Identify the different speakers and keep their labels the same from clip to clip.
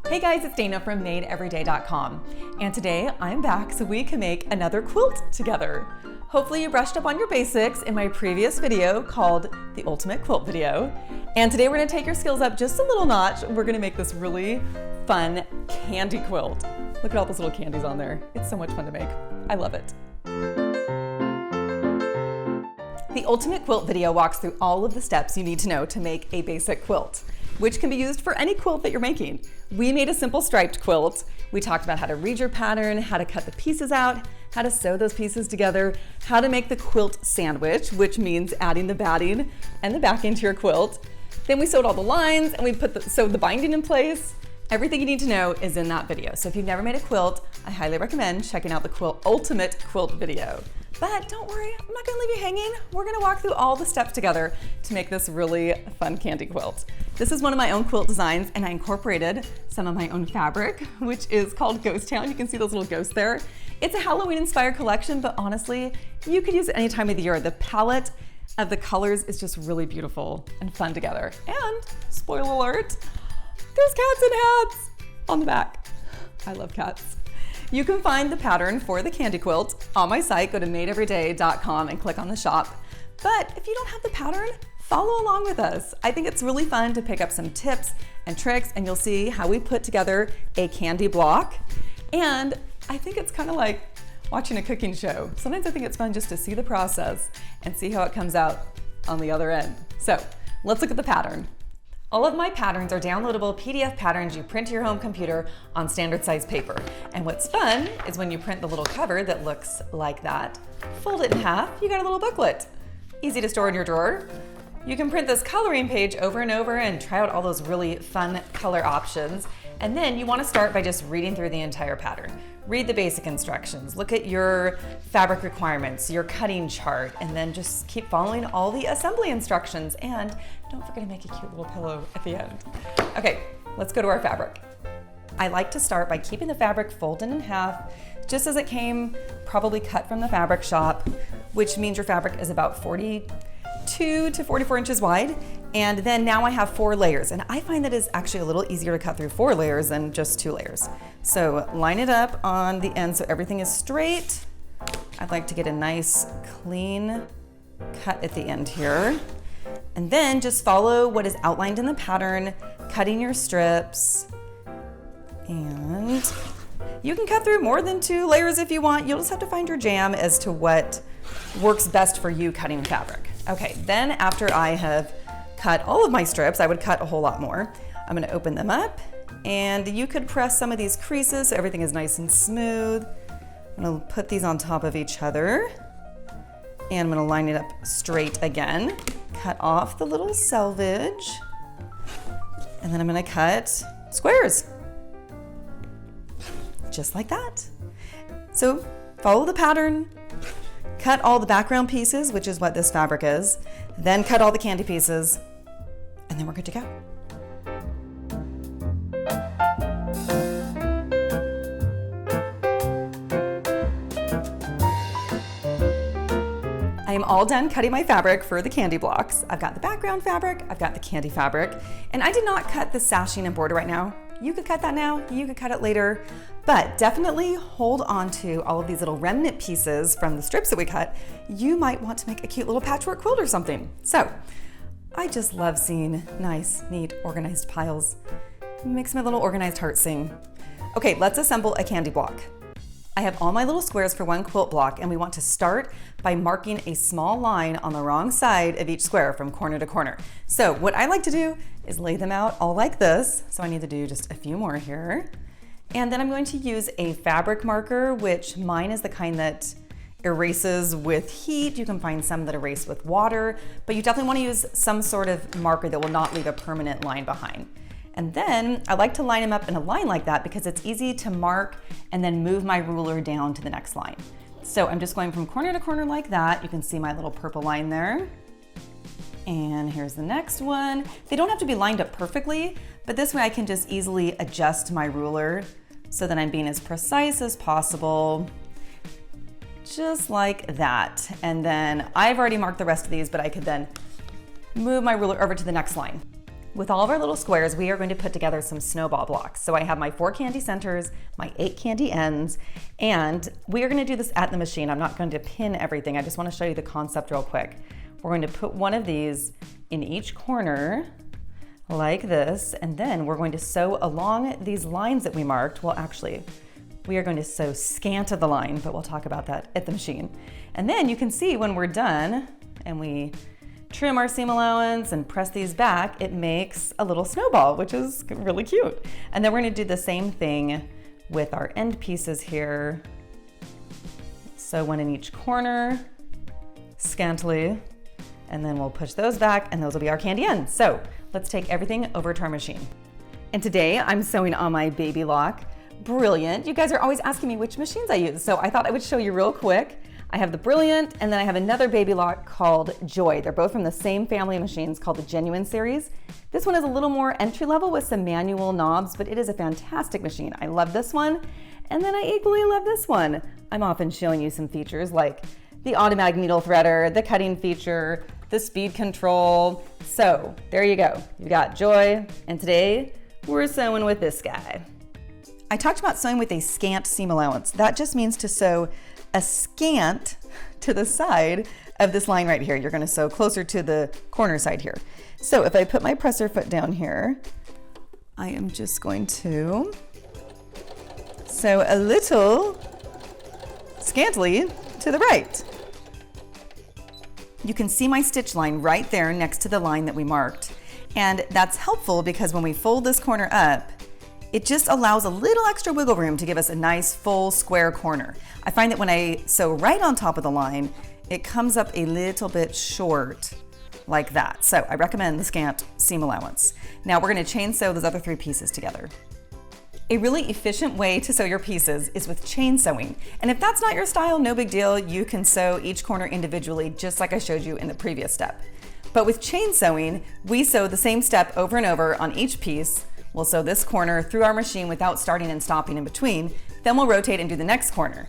Speaker 1: Hey guys, it's Dana from MadeEveryday.com, and today I'm back so we can make another quilt together. Hopefully you brushed up on your basics in my previous video called the Ultimate Quilt Video, and today we're going to take your skills up just a little notch. We're going to make this really fun candy quilt. Look at all those little candies on there. It's so much fun to make. I love it. The Ultimate Quilt Video walks through all of the steps you need to know to make a basic quilt, which can be used for any quilt that you're making. We made a simple striped quilt. We talked about how to read your pattern, how to cut the pieces out, how to sew those pieces together, how to make the quilt sandwich, which means adding the batting and the backing to your quilt. Then we sewed all the lines and we sewed the binding in place. Everything you need to know is in that video. So if you've never made a quilt, I highly recommend checking out the Ultimate Quilt Video. But don't worry, I'm not gonna leave you hanging. We're gonna walk through all the steps together to make this really fun candy quilt. This is one of my own quilt designs, and I incorporated some of my own fabric, which is called Ghost Town. You can see those little ghosts there. It's a Halloween-inspired collection, but honestly, you could use it any time of the year. The palette of the colors is just really beautiful and fun together. And, spoiler alert, there's cats and hats on the back. I love cats. You can find the pattern for the candy quilt on my site. Go to madeeveryday.com and click on the shop. But if you don't have the pattern, follow along with us. I think it's really fun to pick up some tips and tricks, and you'll see how we put together a candy block. And I think it's kind of like watching a cooking show. Sometimes I think it's fun just to see the process and see how it comes out on the other end. So let's look at the pattern. All of my patterns are downloadable PDF patterns you print to your home computer on standard size paper. And what's fun is when you print the little cover that looks like that, fold it in half, you got a little booklet. Easy to store in your drawer. You can print this coloring page over and over and try out all those really fun color options. And then you want to start by just reading through the entire pattern. Read the basic instructions, look at your fabric requirements, your cutting chart, and then just keep following all the assembly instructions. And don't forget to make a cute little pillow at the end. Okay, let's go to our fabric. I like to start by keeping the fabric folded in half, just as it came, probably cut from the fabric shop, which means your fabric is about 42 to 44 inches wide. And then now I have 4 layers, and I find that it's actually a little easier to cut through 4 layers than just 2 layers. So line it up on the end so everything is straight. I'd like to get a nice clean cut at the end here. And then just follow what is outlined in the pattern, cutting your strips. And you can cut through more than 2 layers if you want. You'll just have to find your jam as to what works best for you cutting fabric. Okay, then after I have cut all of my strips, I would cut a whole lot more. I'm gonna open them up, and you could press some of these creases so everything is nice and smooth. I'm gonna put these on top of each other, and I'm gonna line it up straight again. Cut off the little selvage, and then I'm gonna cut squares, just like that. So follow the pattern, cut all the background pieces, which is what this fabric is, then cut all the candy pieces, and then we're good to go. I am all done cutting my fabric for the candy blocks. I've got the background fabric, I've got the candy fabric, and I did not cut the sashing and border right now. You could cut that now, you could cut it later, but definitely hold on to all of these little remnant pieces from the strips that we cut. You might want to make a cute little patchwork quilt or something. So I just love seeing nice, neat, organized piles. It makes my little organized heart sing. Okay, let's assemble a candy block. I have all my little squares for one quilt block, and we want to start by marking a small line on the wrong side of each square from corner to corner. So what I like to do is lay them out all like this. So I need to do just a few more here. And then I'm going to use a fabric marker, which mine is the kind that erases with heat. You can find some that erase with water, but you definitely want to use some sort of marker that will not leave a permanent line behind. And then I like to line them up in a line like that because it's easy to mark and then move my ruler down to the next line. So I'm just going from corner to corner like that. You can see my little purple line there. And here's the next one. They don't have to be lined up perfectly, but this way I can just easily adjust my ruler so that I'm being as precise as possible, just like that. And then I've already marked the rest of these, but I could then move my ruler over to the next line. With all of our little squares, we are going to put together some snowball blocks. So I have my 4 candy centers, my 8 candy ends, and we are going to do this at the machine. I'm not going to pin everything. I just want to show you the concept real quick. We're going to put one of these in each corner like this, and then we're going to sew along these lines that we marked. Well, actually, we are going to sew scant of the line, but we'll talk about that at the machine. And then you can see when we're done and we trim our seam allowance and press these back, it makes a little snowball, which is really cute. And then we're going to do the same thing with our end pieces here. Sew one in each corner, scantily, and then we'll push those back and those will be our candy ends. So let's take everything over to our machine. And today I'm sewing on my baby lock. Brilliant. You guys are always asking me which machines I use, so I thought I would show you real quick. I have the Brilliant, and then I have another baby lock called Joy. They're both from the same family of machines called the Genuine series. This one is a little more entry level with some manual knobs, but it is a fantastic machine. I love this one, and then I equally love this one. I'm often showing you some features like the automatic needle threader, the cutting feature, the speed control. So there you go. You've got Joy, and today we're sewing with this guy. I talked about sewing with a scant seam allowance. That just means to sew a scant to the side of this line right here. You're going to sew closer to the corner side here. So if I put my presser foot down here, I am just going to sew a little scantily to the right. You can see my stitch line right there next to the line that we marked. And that's helpful because when we fold this corner up, it just allows a little extra wiggle room to give us a nice full square corner. I find that when I sew right on top of the line, it comes up a little bit short like that. So I recommend the scant seam allowance. Now we're going to chain sew those other 3 pieces together. A really efficient way to sew your pieces is with chain sewing. And if that's not your style, no big deal. You can sew each corner individually, just like I showed you in the previous step. But with chain sewing, we sew the same step over and over on each piece. We'll sew this corner through our machine without starting and stopping in between. Then we'll rotate and do the next corner.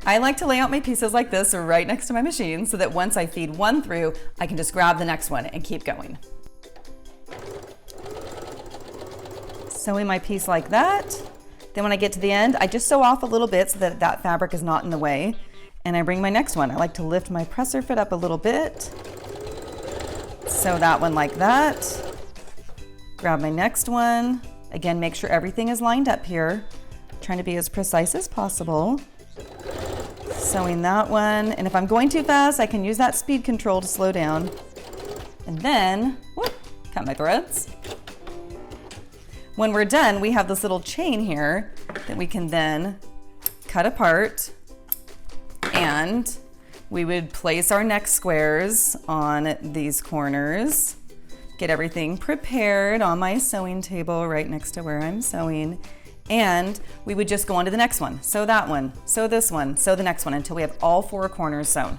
Speaker 1: I like to lay out my pieces like this right next to my machine so that once I feed one through, I can just grab the next one and keep going. Sewing my piece like that. Then when I get to the end, I just sew off a little bit so that that fabric is not in the way. And I bring my next one. I like to lift my presser foot up a little bit. Sew that one like that. Grab my next one. Again, make sure everything is lined up here. Trying to be as precise as possible. Sewing that one. And if I'm going too fast, I can use that speed control to slow down. And then, whoop, cut my threads. When we're done, we have this little chain here that we can then cut apart, and we would place our next squares on these corners. Get everything prepared on my sewing table right next to where I'm sewing. And we would just go on to the next one. Sew that one, sew this one, sew the next one until we have all 4 corners sewn.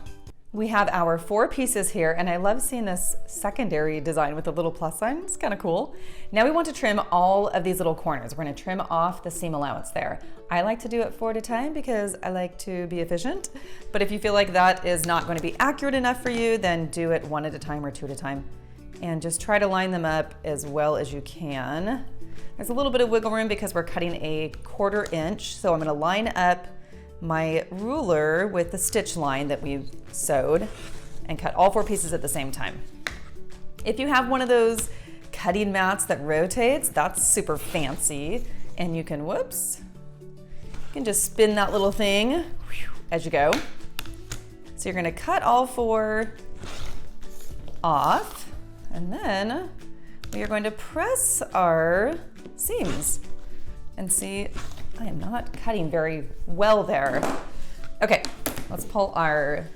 Speaker 1: We have our 4 pieces here, and I love seeing this secondary design with the little plus sign. It's kind of cool. Now we want to trim all of these little corners. We're going to trim off the seam allowance there. I like to do it 4 at a time because I like to be efficient. But if you feel like that is not going to be accurate enough for you, then do it 1 at a time or 2 at a time. And just try to line them up as well as you can. There's a little bit of wiggle room because we're cutting a 1/4 inch. So I'm going to line up my ruler with the stitch line that we've sewed and cut all 4 pieces at the same time. If you have one of those cutting mats that rotates, that's super fancy. And you can, whoops, you can just spin that little thing as you go. So you're going to cut all 4 off, and then we are going to press our seams. And see, I am not cutting very well there. Okay, let's pull our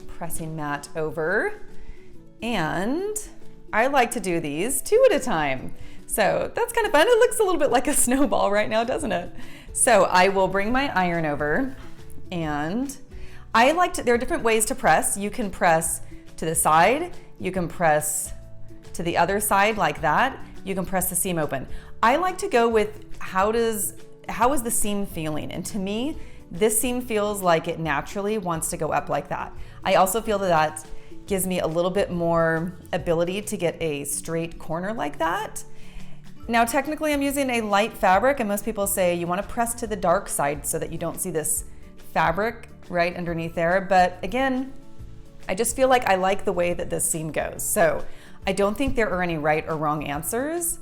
Speaker 1: pressing mat over. And I like to do these 2 at a time. So that's kind of fun. It looks a little bit like a snowball right now, doesn't it? So I will bring my iron over, and I like to, there are different ways to press. You can press to the side, you can press to the other side like that, you can press the seam open. I like to go with how is the seam feeling? And to me, this seam feels like it naturally wants to go up like that. I also feel that that gives me a little bit more ability to get a straight corner like that. Now technically I'm using a light fabric, and most people say you want to press to the dark side so that you don't see this fabric right underneath there. But again, I just feel like I like the way that this seam goes. So I don't think there are any right or wrong answers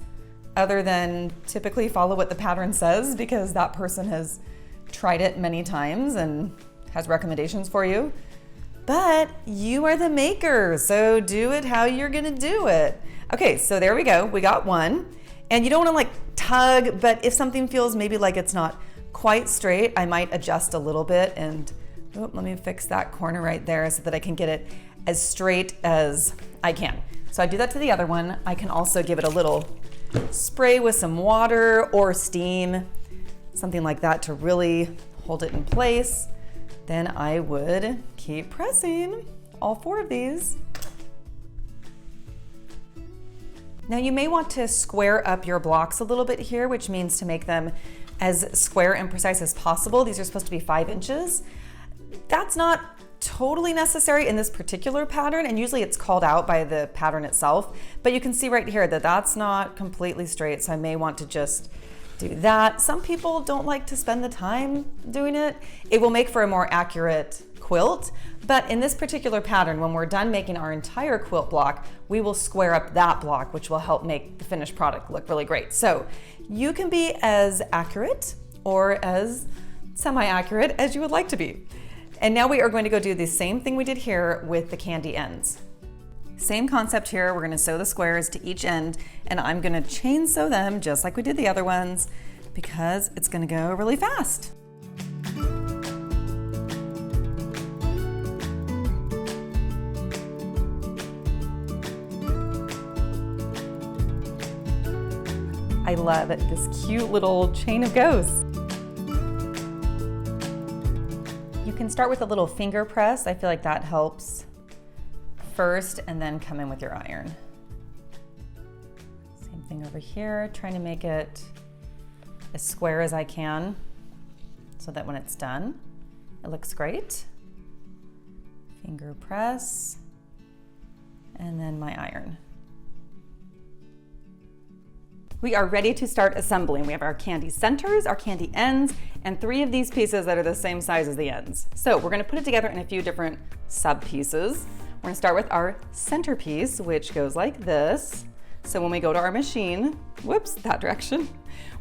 Speaker 1: other than typically follow what the pattern says, because that person has tried it many times and has recommendations for you. But you are the maker, so do it how you're gonna do it. Okay, so there we go, we got one. And you don't wanna like tug, but if something feels maybe like it's not quite straight, I might adjust a little bit and let me fix that corner right there so that I can get it as straight as I can. So I do that to the other one. I can also give it a little spray with some water or steam, something like that to really hold it in place. Then I would keep pressing all 4 of these. Now you may want to square up your blocks a little bit here, which means to make them as square and precise as possible. These are supposed to be 5 inches. That's not totally necessary in this particular pattern, and usually it's called out by the pattern itself, but you can see right here that that's not completely straight, so I may want to just do that. Some people don't like to spend the time doing it. It will make for a more accurate quilt, but in this particular pattern, when we're done making our entire quilt block, we will square up that block, which will help make the finished product look really great. So you can be as accurate or as semi-accurate as you would like to be. And now we are going to go do the same thing we did here with the candy ends. Same concept here, we're gonna sew the squares to each end, and I'm gonna chain sew them just like we did the other ones because it's gonna go really fast. I love this cute little chain of ghosts. You can start with a little finger press. I feel like that helps first, and then come in with your iron. Same thing over here, trying to make it as square as I can so that when it's done, it looks great. Finger press, and then my iron. We are ready to start assembling. We have our candy centers, our candy ends, and 3 of these pieces that are the same size as the ends. So we're gonna put it together in a few different sub pieces. We're gonna start with our centerpiece, which goes like this. So when we go to our machine, whoops, that direction,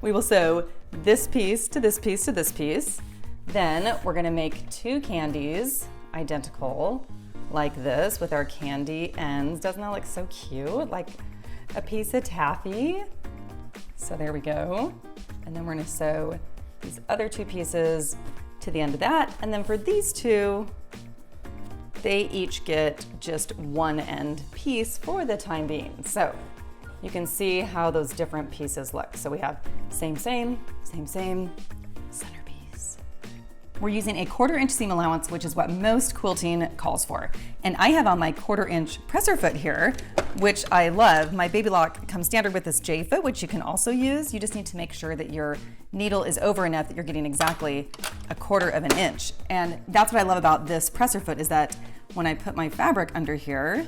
Speaker 1: we will sew this piece to this piece to this piece. Then we're gonna make 2 candies identical like this with our candy ends. Doesn't that look so cute? Like a piece of taffy. So there we go. And then we're gonna sew these other 2 pieces to the end of that. And then for these 2, they each get just 1 end piece for the time being. So you can see how those different pieces look. So we have same, centerpiece. We're using a 1/4 inch seam allowance, which is what most quilting calls for. And I have on my 1/4 inch presser foot here, which I love. My baby lock comes standard with this J foot, which you can also use. You just need to make sure that your needle is over enough that you're getting exactly 1/4 of an inch. And that's what I love about this presser foot, is that when I put my fabric under here,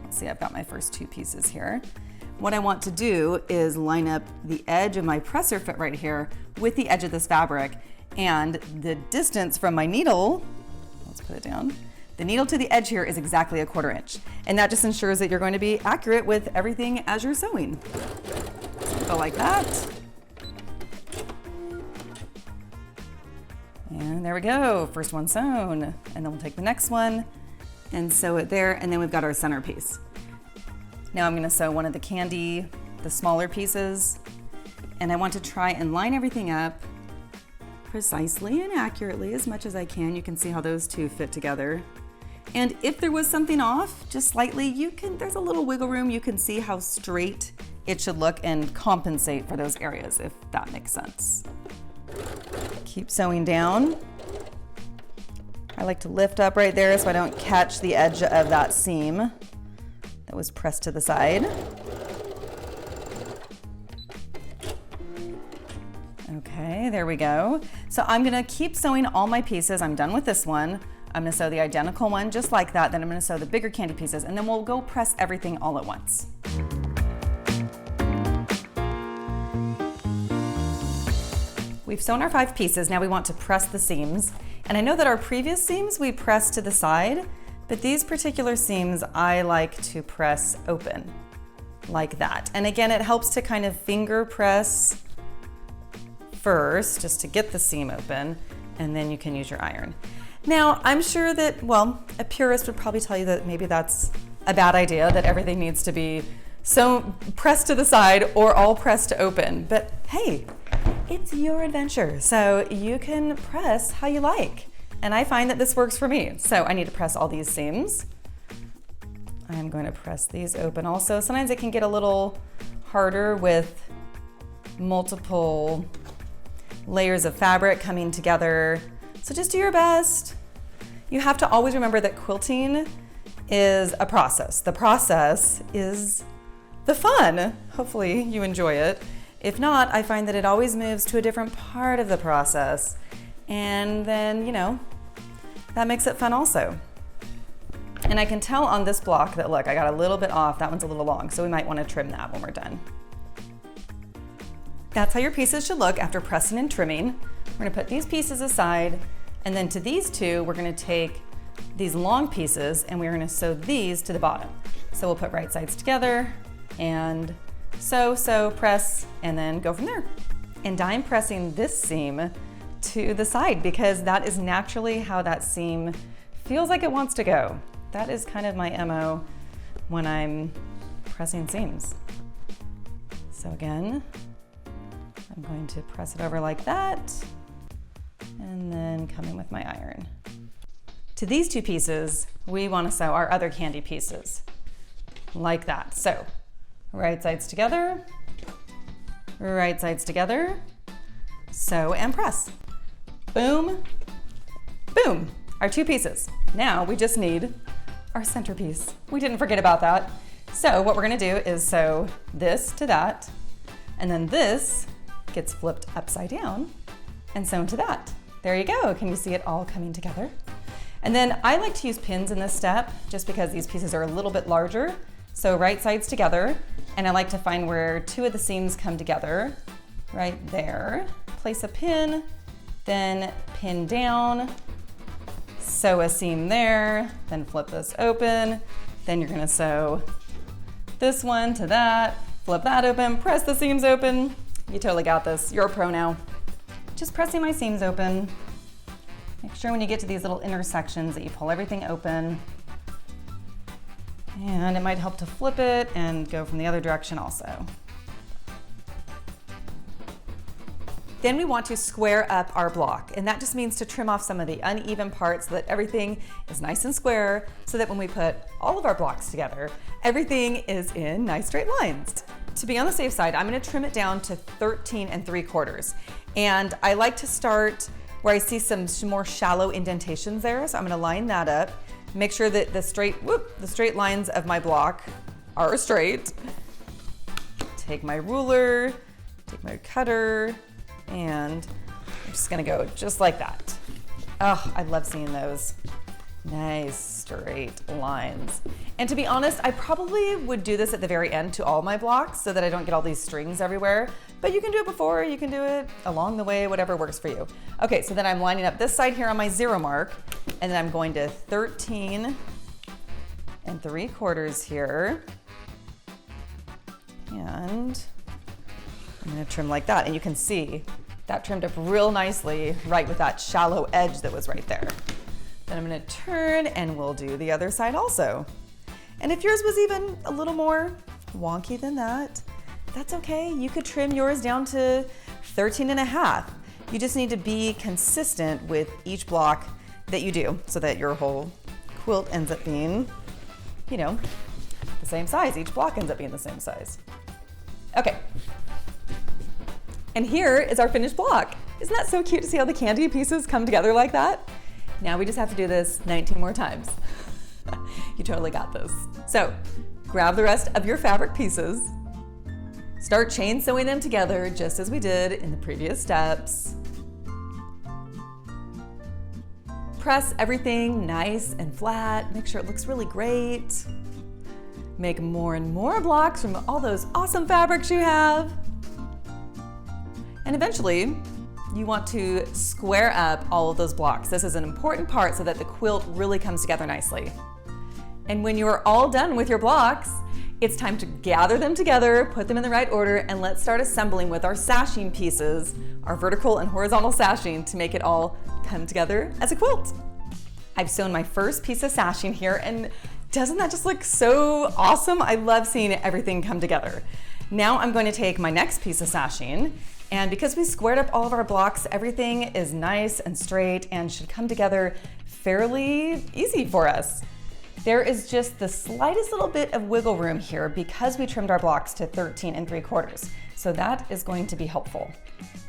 Speaker 1: let's see, I've got my first 2 pieces here. What I want to do is line up the edge of my presser foot right here with the edge of this fabric, and the distance from my needle, let's put it down, the needle to the edge here is exactly 1/4 inch. And that just ensures that you're going to be accurate with everything as you're sewing. Go like that. And there we go, first one sewn. And then we'll take the next one and sew it there, and then we've got our centerpiece. Now I'm gonna sew one of the candy, the smaller pieces, and I want to try and line everything up precisely and accurately as much as I can. You can see how those 2 fit together. And if there was something off, just slightly, there's a little wiggle room. You can see how straight it should look and compensate for those areas, if that makes sense. Keep sewing down. I like to lift up right there so I don't catch the edge of that seam that was pressed to the side. Okay, there we go. So I'm gonna keep sewing all my pieces. I'm done with this one. I'm gonna sew the identical one just like that. Then I'm gonna sew the bigger candy pieces, and then we'll go press everything all at once. we've sewn our 5 pieces. Now we want to press the seams. And I know that our previous seams we pressed to the side, but these particular seams I like to press open like that. And again, it helps to kind of finger press first just to get the seam open, and then you can use your iron. Now, I'm sure that, well, a purist would probably tell you that maybe that's a bad idea, that everything needs to be so pressed to the side or all pressed to open. But hey, it's your adventure, so you can press how you like. And I find that this works for me. So I need to press all these seams. I'm going to press these open also. Sometimes it can get a little harder with multiple layers of fabric coming together. So just do your best. You have to always remember that quilting is a process. The process is the fun. Hopefully you enjoy it. If not, I find that it always moves to a different part of the process. And then, you know, that makes it fun also. And I can tell on this block that, look, I got a little bit off. That one's a little long, so we might want to trim that when we're done. That's how your pieces should look after pressing and trimming. We're gonna put these pieces aside, and then to these two, we're gonna take these long pieces and we're gonna sew these to the bottom. So we'll put right sides together and sew, press, and then go from there. And I'm pressing this seam to the side because that is naturally how that seam feels like it wants to go. That is kind of my MO when I'm pressing seams. So again, I'm going to press it over like that and then come in with my iron. To these 2 pieces, we want to sew our other candy pieces like that. So right sides together, sew and press. Boom, boom, our 2 pieces. Now we just need our centerpiece. We didn't forget about that. So what we're gonna do is sew this to that, and then this gets flipped upside down and sewn to that. There you go. Can you see it all coming together? And then I like to use pins in this step just because these pieces are a little bit larger. So right sides together, and I like to find where 2 of the seams come together, right there. Place a pin, then pin down, sew a seam there, then flip this open. Then you're gonna sew this one to that, flip that open, press the seams open. You totally got this. You're a pro now. Just pressing my seams open. Make sure when you get to these little intersections that you pull everything open. And it might help to flip it and go from the other direction also. Then we want to square up our block, and that just means to trim off some of the uneven parts so that everything is nice and square, so that when we put all of our blocks together, everything is in nice straight lines. To be on the safe side, I'm gonna trim it down to 13 3/4. And I like to start where I see some more shallow indentations there, so I'm gonna line that up. Make sure that the straight lines of my block are straight. Take my ruler, take my cutter, and I'm just gonna go just like that. Oh, I love seeing those nice straight lines. And to be honest, I probably would do this at the very end to all my blocks so that I don't get all these strings everywhere, but you can do it before, you can do it along the way, whatever works for you. Okay, so then I'm lining up this side here on my 0 mark, and then I'm going to 13 3/4 here. And I'm gonna trim like that, and you can see that trimmed up real nicely right with that shallow edge that was right there. Then I'm gonna turn and we'll do the other side also. And if yours was even a little more wonky than that, that's okay. You could trim yours down to 13 1/2. You just need to be consistent with each block that you do so that your whole quilt ends up being, you know, the same size. Each block ends up being the same size. Okay. And here is our finished block. Isn't that so cute to see how the candy pieces come together like that? Now we just have to do this 19 more times. You totally got this. So grab the rest of your fabric pieces, start chain sewing them together just as we did in the previous steps. Press everything nice and flat, make sure it looks really great. Make more and more blocks from all those awesome fabrics you have. And eventually, you want to square up all of those blocks. This is an important part so that the quilt really comes together nicely. And when you're all done with your blocks, it's time to gather them together, put them in the right order, and let's start assembling with our sashing pieces, our vertical and horizontal sashing, to make it all come together as a quilt. I've sewn my first piece of sashing here, and doesn't that just look so awesome? I love seeing everything come together. Now I'm going to take my next piece of sashing, and because we squared up all of our blocks, everything is nice and straight and should come together fairly easy for us. There is just the slightest little bit of wiggle room here because we trimmed our blocks to 13 3/4. So that is going to be helpful.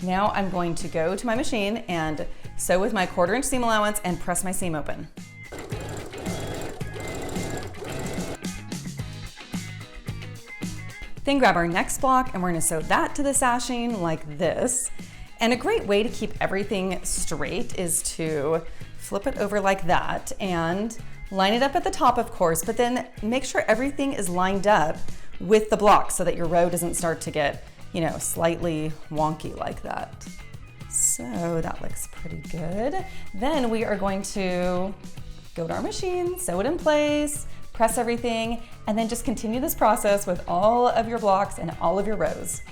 Speaker 1: Now I'm going to go to my machine and sew with my 1/4 inch seam allowance and press my seam open. Then grab our next block and we're gonna sew that to the sashing like this. And a great way to keep everything straight is to flip it over like that and line it up at the top, of course, but then make sure everything is lined up with the block so that your row doesn't start to get, slightly wonky like that. So that looks pretty good. Then we are going to go to our machine, sew it in place, press everything, and then just continue this process with all of your blocks and all of your rows.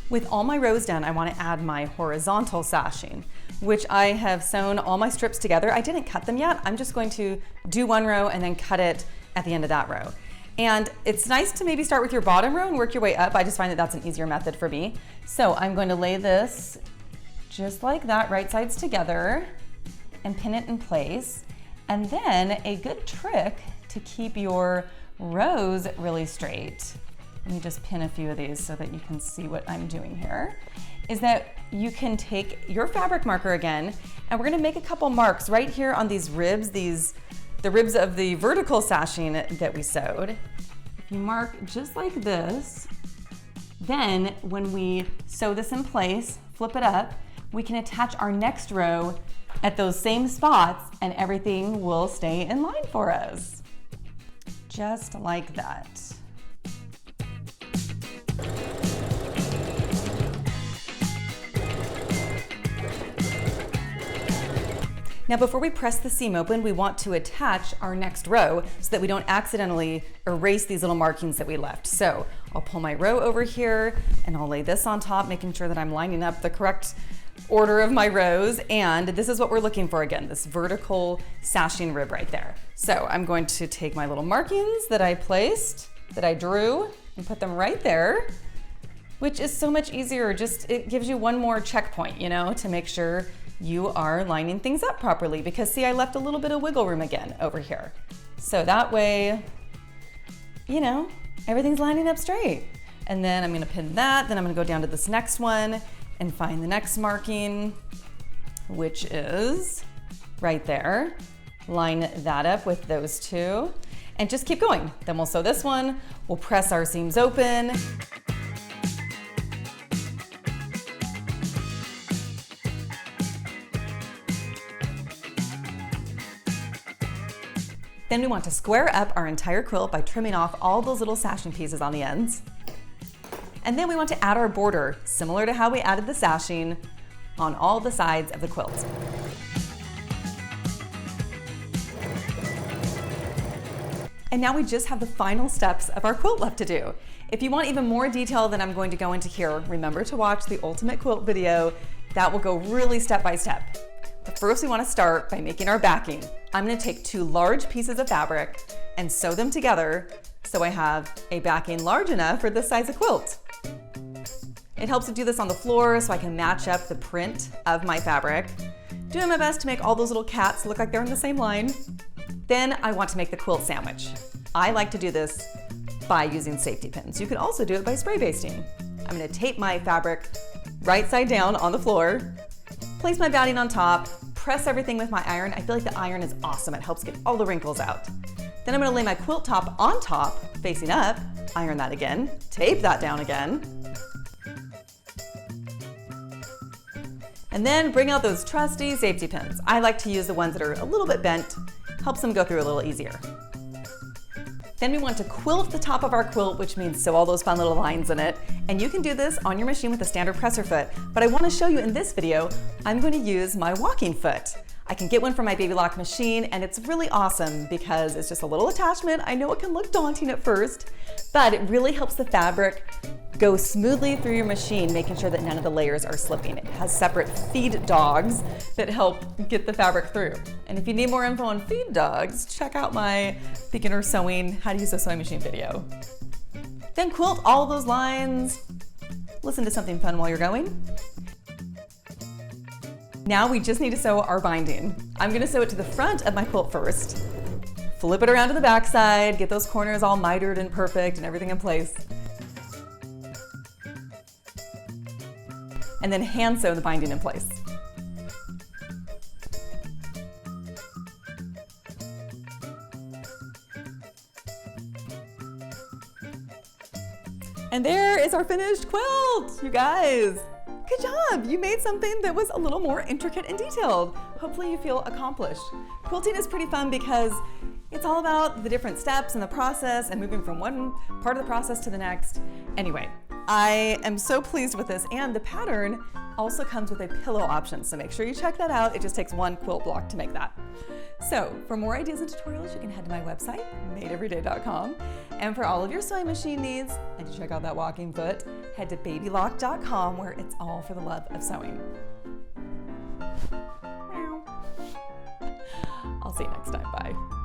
Speaker 1: With all my rows done, I want to add my horizontal sashing, which I have sewn all my strips together. I didn't cut them yet. I'm just going to do one row and then cut it at the end of that row. And it's nice to maybe start with your bottom row and work your way up. I just find that that's an easier method for me. So I'm going to lay this just like that, right sides together, and pin it in place. And then a good trick to keep your rows really straight, let me just pin a few of these so that you can see what I'm doing here, is that you can take your fabric marker again, and we're gonna make a couple marks right here on these ribs, the ribs of the vertical sashing that we sewed. If you mark just like this, then when we sew this in place, flip it up, we can attach our next row at those same spots and everything will stay in line for us. Just like that. Now before we press the seam open, we want to attach our next row so that we don't accidentally erase these little markings that we left. So I'll pull my row over here and I'll lay this on top, making sure that I'm lining up the correct order of my rows. And this is what we're looking for again, this vertical sashing rib right there. So I'm going to take my little markings that I placed, that I drew, and put them right there, which is so much easier. Just, it gives you one more checkpoint, to make sure you are lining things up properly, because see, I left a little bit of wiggle room again over here. So that way, everything's lining up straight. And then I'm gonna pin that, then I'm gonna go down to this next one and find the next marking, which is right there. Line that up with those two and just keep going. Then we'll sew this one, we'll press our seams open. Then we want to square up our entire quilt by trimming off all those little sashing pieces on the ends. And then we want to add our border, similar to how we added the sashing, on all the sides of the quilt. And now we just have the final steps of our quilt left to do. If you want even more detail than I'm going to go into here, remember to watch the Ultimate Quilt video. That will go really step by step. But first we want to start by making our backing. I'm going to take 2 large pieces of fabric and sew them together so I have a backing large enough for this size of quilt. It helps to do this on the floor so I can match up the print of my fabric. Doing my best to make all those little cats look like they're in the same line. Then I want to make the quilt sandwich. I like to do this by using safety pins. You can also do it by spray basting. I'm going to tape my fabric right side down on the floor, place my batting on top, press everything with my iron. I feel like the iron is awesome. It helps get all the wrinkles out. Then I'm gonna lay my quilt top on top, facing up, iron that again, tape that down again. And then bring out those trusty safety pins. I like to use the ones that are a little bit bent. helps them go through a little easier. Then we want to quilt the top of our quilt, which means sew all those fun little lines in it. And you can do this on your machine with a standard presser foot. But I want to show you in this video, I'm going to use my walking foot. I can get one from my Baby Lock machine, and it's really awesome because it's just a little attachment. I know it can look daunting at first, but it really helps the fabric go smoothly through your machine, making sure that none of the layers are slipping. It has separate feed dogs that help get the fabric through. And if you need more info on feed dogs, check out my beginner sewing, how to use a sewing machine video. Then quilt all those lines. Listen to something fun while you're going. Now we just need to sew our binding. I'm gonna sew it to the front of my quilt first, flip it around to the back side, get those corners all mitered and perfect and everything in place. And then hand sew the binding in place. And there is our finished quilt, you guys. Good job, you made something that was a little more intricate and detailed. Hopefully you feel accomplished. Quilting is pretty fun because it's all about the different steps in the process and moving from one part of the process to the next. Anyway, I am so pleased with this, and the pattern also comes with a pillow option, so make sure you check that out. It just takes one quilt block to make that. So for more ideas and tutorials, you can head to my website, madeeveryday.com. And for all of your sewing machine needs, and to check out that walking foot, head to babylock.com, where it's all for the love of sewing. I'll see you next time. Bye.